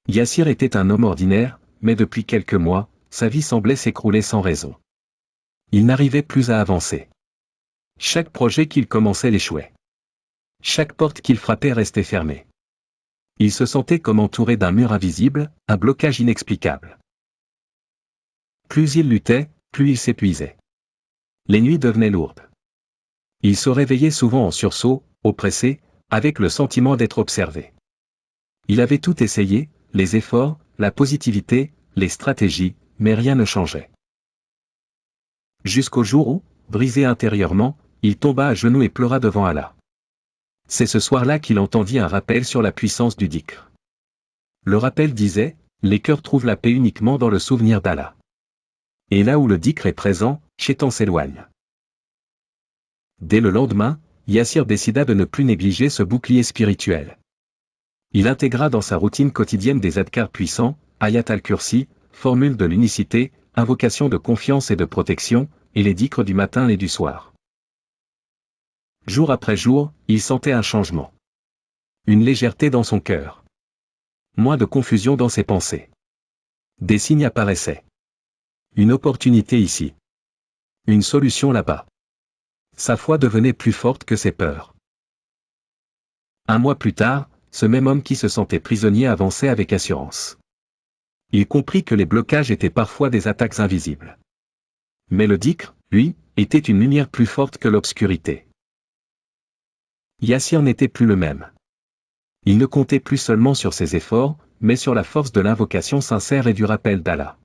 Yassir était un homme ordinaire, mais depuis quelques mois, sa vie semblait s'écrouler sans raison. Il n'arrivait plus à avancer. Chaque projet qu'il commençait l'échouait. Chaque porte qu'il frappait restait fermée. Il se sentait comme entouré d'un mur invisible, un blocage inexplicable. Plus il luttait, plus il s'épuisait. Les nuits devenaient lourdes. Il se réveillait souvent en sursaut, oppressé, avec le sentiment d'être observé. Il avait tout essayé, les efforts, la positivité, les stratégies, mais rien ne changeait. Jusqu'au jour où, brisé intérieurement, il tomba à genoux et pleura devant Allah. C'est ce soir-là qu'il entendit un rappel sur la puissance du dhikr. Le rappel disait, les cœurs trouvent la paix uniquement dans le souvenir d'Allah. Et là où le dhikr est présent, Shaitan s'éloigne. Dès le lendemain, Yassir décida de ne plus négliger ce bouclier spirituel. Il intégra dans sa routine quotidienne des adhkars puissants, ayat al-kursi, formule de l'unicité, invocation de confiance et de protection, et les dhikrs du matin et du soir. Jour après jour, il sentait un changement. Une légèreté dans son cœur. Moins de confusion dans ses pensées. Des signes apparaissaient. Une opportunité ici. Une solution là-bas. Sa foi devenait plus forte que ses peurs. Un mois plus tard, ce même homme qui se sentait prisonnier avançait avec assurance. Il comprit que les blocages étaient parfois des attaques invisibles. Mais le dhikr, lui, était une lumière plus forte que l'obscurité. Yassir n'était plus le même. Il ne comptait plus seulement sur ses efforts, mais sur la force de l'invocation sincère et du rappel d'Allah.